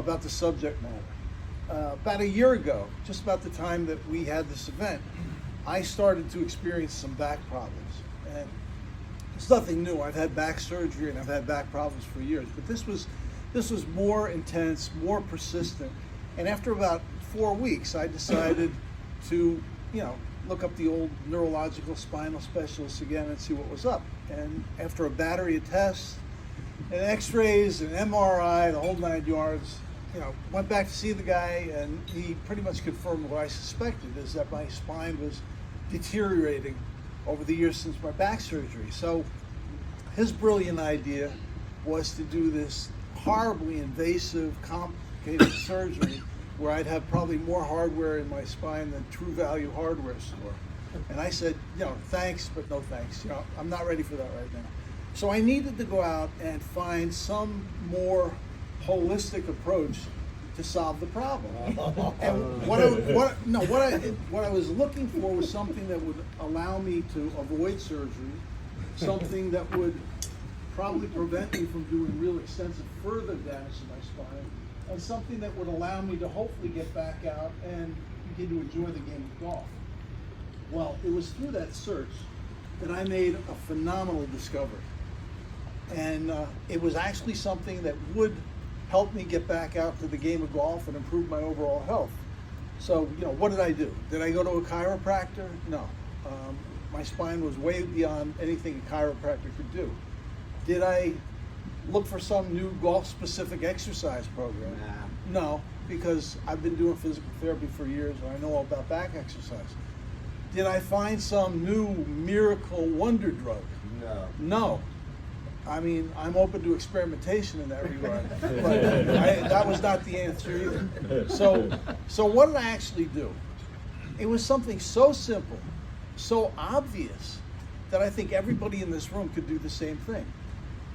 about the subject matter. About a year ago, just about the time that we had this event, I started to experience some back problems. And it's nothing new. I've had back surgery and I've had back problems for years, but this was more intense, more persistent. And after about 4 weeks, I decided to, look up the old neurological spinal specialist again and see what was up. And after a battery of tests and x-rays and MRI, the whole 9 yards, went back to see the guy, and he pretty much confirmed what I suspected, is that my spine was deteriorating over the years since my back surgery. So his brilliant idea was to do this horribly invasive, complicated surgery where I'd have probably more hardware in my spine than True Value hardware store. And I said, thanks, but no thanks. I'm not ready for that right now. So I needed to go out and find some more holistic approach to solve the problem. And what I was looking for was something that would allow me to avoid surgery, something that would probably prevent me from doing real extensive further damage to my spine, and something that would allow me to hopefully get back out and begin to enjoy the game of golf. Well, it was through that search that I made a phenomenal discovery. And it was actually something that would help me get back out to the game of golf and improve my overall health. So, what did I do? Did I go to a chiropractor? No. My spine was way beyond anything a chiropractor could do. Did I look for some new golf-specific exercise program? No, because I've been doing physical therapy for years and I know all about back exercise. Did I find some new miracle wonder drug? No. I mean, I'm open to experimentation in that regard, but that was not the answer either. So what did I actually do? It was something so simple, so obvious, that I think everybody in this room could do the same thing.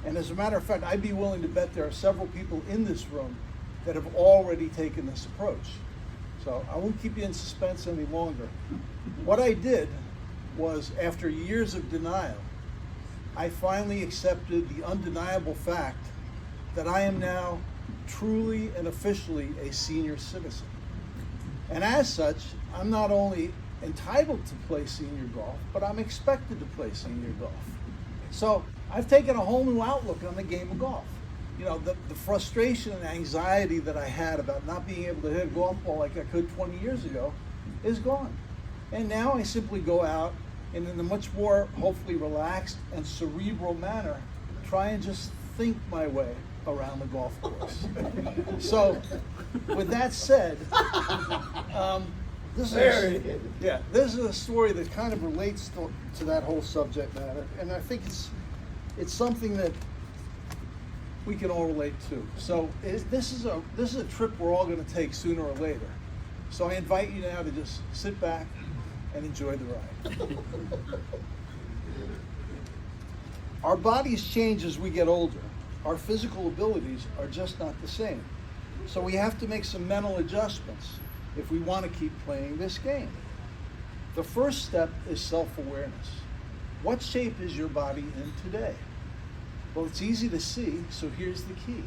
And as a matter of fact, I'd be willing to bet there are several people in this room that have already taken this approach. So I won't keep you in suspense any longer. What I did was, after years of denial, I finally accepted the undeniable fact that I am now truly and officially a senior citizen. And as such, I'm not only entitled to play senior golf, but I'm expected to play senior golf. So I've taken a whole new outlook on the game of golf. The frustration and anxiety that I had about not being able to hit a golf ball like I could 20 years ago is gone. And now I simply go out and, in a much more hopefully relaxed and cerebral manner, try and just think my way around the golf course. So with that said, this is a story that kind of relates to that whole subject matter, and I think it's something that we can all relate to. So this is a trip we're all going to take sooner or later. So I invite you now to just sit back and enjoy the ride. Our bodies change as we get older. Our physical abilities are just not the same. So we have to make some mental adjustments if we want to keep playing this game. The first step is self-awareness. What shape is your body in today? Well, it's easy to see, so here's the key.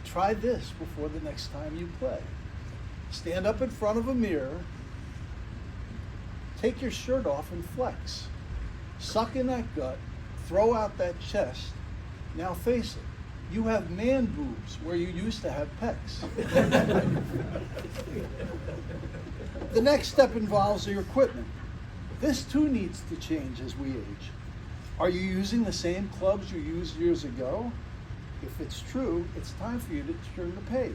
Try this before the next time you play. Stand up in front of a mirror, take your shirt off and flex. Suck in that gut, throw out that chest. Now face it, you have man boobs where you used to have pecs. The next step involves your equipment. This too needs to change as we age. Are you using the same clubs you used years ago? If it's true, it's time for you to turn the page.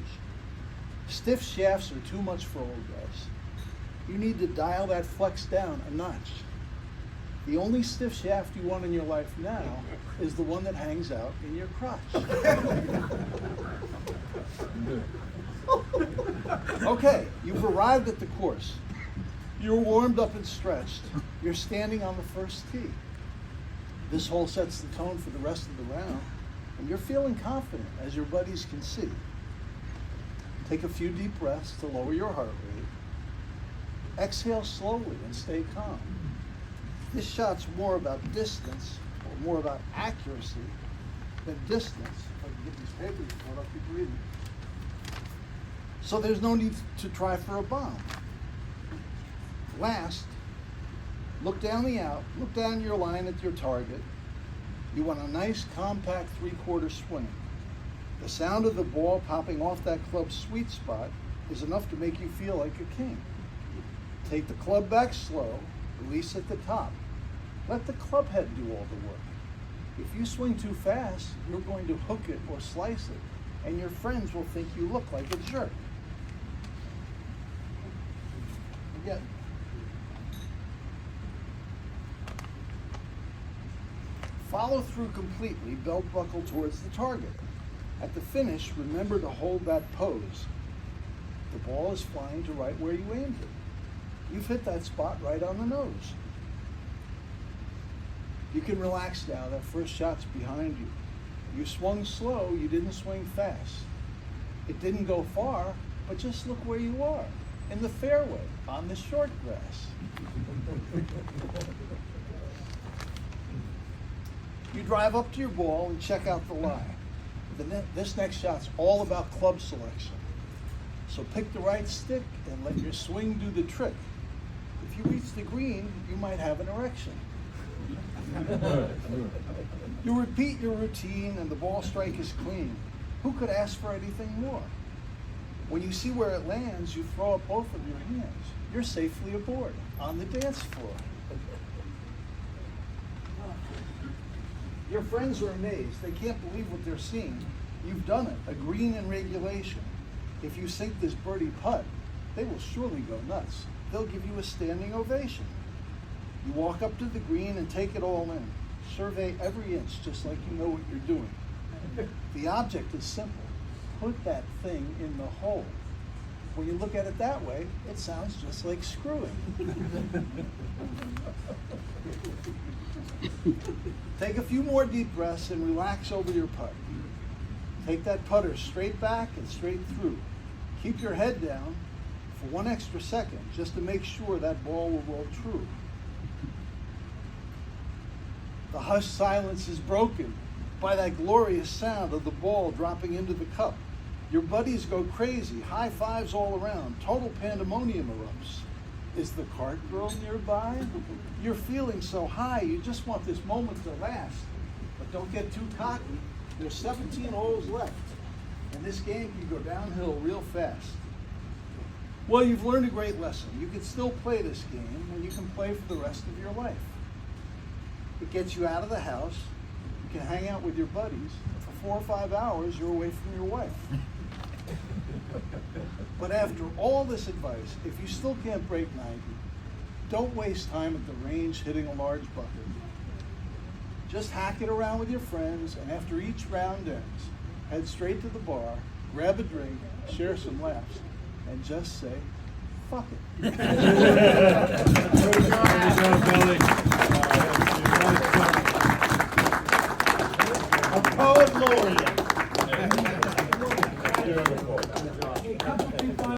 Stiff shafts are too much for old guys. You need to dial that flex down a notch. The only stiff shaft you want in your life now is the one that hangs out in your crotch. Okay, you've arrived at the course. You're warmed up and stretched. You're standing on the first tee. This hole sets the tone for the rest of the round, and you're feeling confident, as your buddies can see. Take a few deep breaths to lower your heart rate. Exhale slowly and stay calm. This shot's more about distance, or more about accuracy, than distance. If I can get these papers, I'll keep reading. So there's no need to try for a bomb. Last, look down your line at your target. You want a nice compact 3/4 swing. The sound of the ball popping off that club's sweet spot is enough to make you feel like a king. Take the club back slow, release at the top. Let the club head do all the work. If you swing too fast, you're going to hook it or slice it, and your friends will think you look like a jerk. Again. Follow through completely, belt buckle towards the target. At the finish, remember to hold that pose. The ball is flying to right where you aimed it. You've hit that spot right on the nose. You can relax now, that first shot's behind you. You swung slow, you didn't swing fast. It didn't go far, but just look where you are, in the fairway, on the short grass. You drive up to your ball and check out the lie. This next shot's all about club selection. So pick the right stick and let your swing do the trick. If you reach the green, you might have an erection. You repeat your routine and the ball strike is clean. Who could ask for anything more? When you see where it lands, you throw up both of your hands. You're safely aboard on the dance floor. Your friends are amazed. They can't believe what they're seeing. You've done it, a green in regulation. If you sink this birdie putt, they will surely go nuts. They'll give you a standing ovation. You walk up to the green and take it all in. Survey every inch just like you know what you're doing. The object is simple. Put that thing in the hole. When you look at it that way, it sounds just like screwing. Take a few more deep breaths and relax over your putt. Take that putter straight back and straight through. Keep your head down for 1 extra second just to make sure that ball will roll true. The hushed silence is broken by that glorious sound of the ball dropping into the cup. Your buddies go crazy, high fives all around, total pandemonium erupts. Is the cart girl nearby? You're feeling so high, you just want this moment to last. But don't get too cocky. There's 17 holes left, and this game can go downhill real fast. Well, you've learned a great lesson. You can still play this game, and you can play for the rest of your life. It gets you out of the house. You can hang out with your buddies. For 4 or 5 hours, you're away from your wife. But after all this advice, if you still can't break 90, don't waste time at the range hitting a large bucket. Just hack it around with your friends, and after each round ends, head straight to the bar, grab a drink, share some laughs, and just say, fuck it. Good job, Billy.